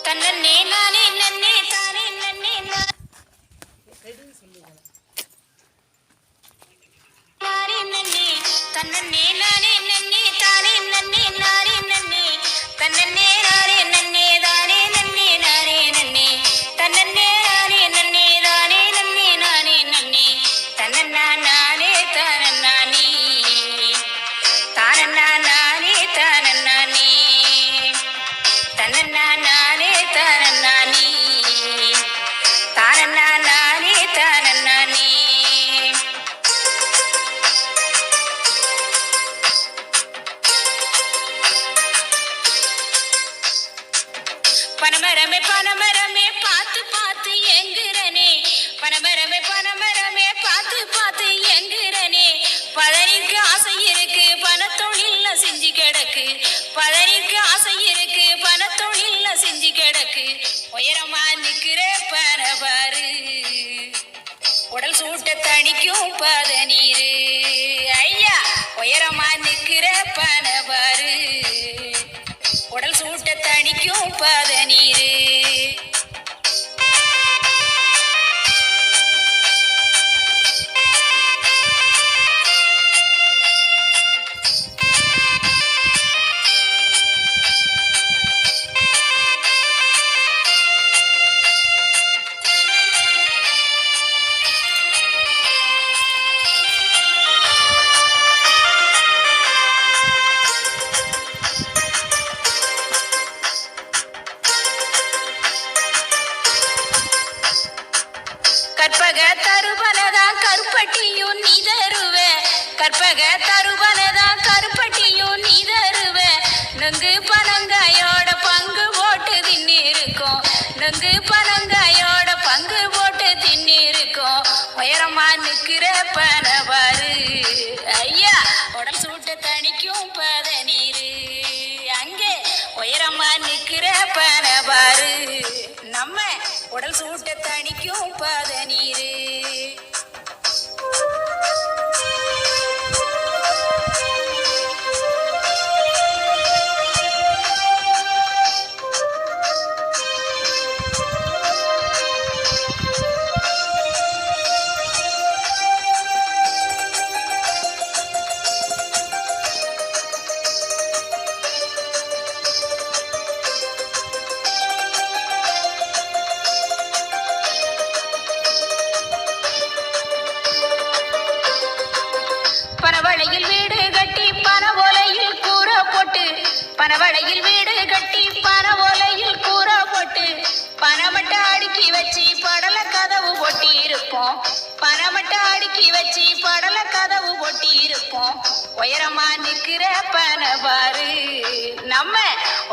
தன்னே நானே நன்னே தானே நன்னே நானே நன்னே தன்னே நானே நன்னே தானே நன்னே நானே நன்னே தன்னே நானே நன்னே தானே நன்னே நானே நன்னே தன்னே நானே நன்னே தானே நன்னே நானே நன்னே தன்னன்னா நானே தானன்னானே தானன்னா நானே தானன்னானே தன்னன்னா நானே தானன்னானே தானன்னா நானே தானன்னானே பனமரமே பனமரமே பார்த்து பார்த்து எங்குறனே பனமரமே பனமரமே பார்த்து பார்த்து எங்குறனே பதனிக்கு ஆசை இருக்கு பணத்தொழில்ல செஞ்சு கிடக்கு பதனிக்கு ஆசை இருக்கு பணத்தொழில்ல செஞ்சு கிடக்கு உயரமா நிக்கிற பனபாரு உடல் சூட்ட தணிக்கும் பதநீரு ஐயா உயரமா நிக்கிற பனபாரு உடல் சூட்ட தணிக்கும் பதநீரு கற்பக தருவனதான் கருப்பட்டியும் நீ தருவ கற்பக தருவனதான் கருப்பட்டியும் நீ தருவ நுங்கு பனங்காயோட பங்கு போட்டு தின்னிருக்கோம் நுங்கு பனங்காயோட பங்கு போட்டு தின்னிருக்கோம் உயரமா நிக்கிற பனபாரு ஐயா உடல் சூட்ட தணிக்கும் பதநீரு அங்கே உயரமா நிக்கிற பனபாரு நம்ம உடல் சூட்ட தணிக்கும் பதநீரு பனவளையில் வீடு கட்டி பன ஓலையில் கூற போட்டு பனவளையில் வீடு கட்டி பன ஓலையில் கூற போட்டு பனமட்டை அடுக்கி வச்சு படல கதவு ஒட்டி இருப்போம் பனமட்டை அடுக்கி வச்சு படல கதவு ஒட்டி இருப்போம் உயரமா நிக்கிற பனபாரு நம்ம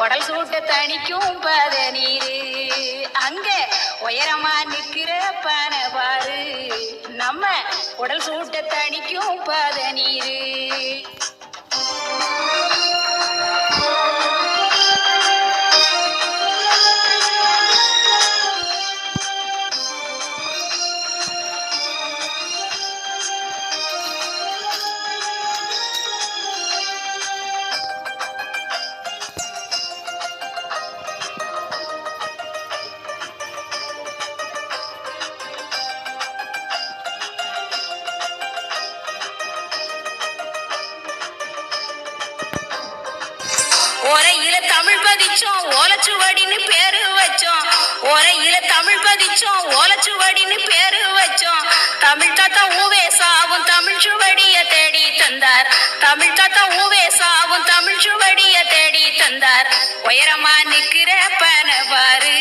உடல் சூட்ட தணிக்கும் பதநீரு அங்க உயரமா நிக்கிற பனபாரு நம்ம உடல் சூட்ட தணிக்கும் பதநீரு ஓரையில தமிழ் பதிச்சோம் ஓலச்சுவடின்னு பேரு வச்சோம் ஓரையில தமிழ் பதிச்சோம் ஓலச்சுவடின்னு பேரு வச்சோம் தமிழ் தாத்தா ஊவேசாவும் தமிழ் சுவடிய தேடி தந்தார் தமிழ் தாத்தா ஊவேசாவும் தமிழ் சுவடிய தேடி தந்தார் உயரமா நிக்கிற பனபாரு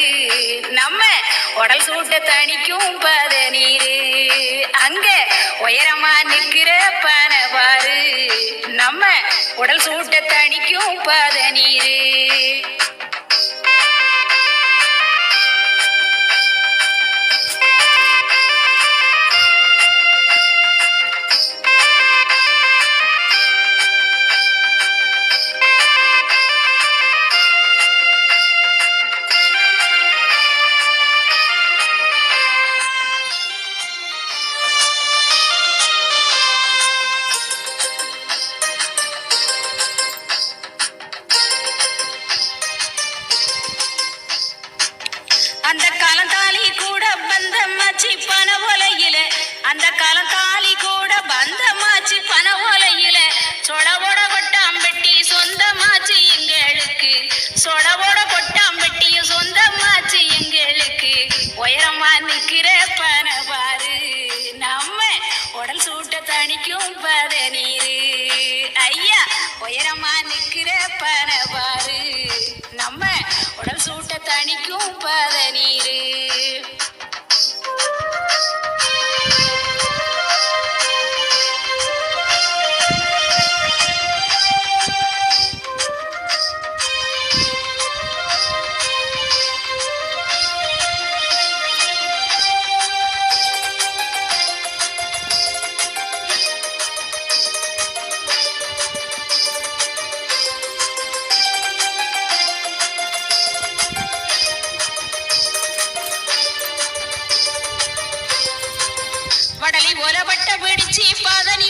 நம்ம உடல் சூட்ட தணிக்கும் பதநீரு அங்க உயரமா நிக்கிற பனபாரு நம்ம உடல் சூட்ட தணிக்கும் பதநீரு அந்த காலந்தாலி கூட பந்தமாச்சி பண ஓலையில அந்த காலந்தாலி கூட பந்தமாச்சி பண ஓலையில சொடவோட கொட்டாம்பெட்டி சொந்தமாச்சு எங்களுக்கு சொடவோட கொட்டாம்பெட்டியும் சொந்தமாச்சு எங்களுக்கு உயரமா நிக்கிற பனை பாரு நம்ம உடல் சூட்ட தணிக்கும் பதநீரு ஐயா உயரமா நிக்கிற பனை பாரு நம்ம உடல் சூட்ட தணிக்கும் பதநீரு வடலி ஓலப்பட்ட பிடிச்சி பதனி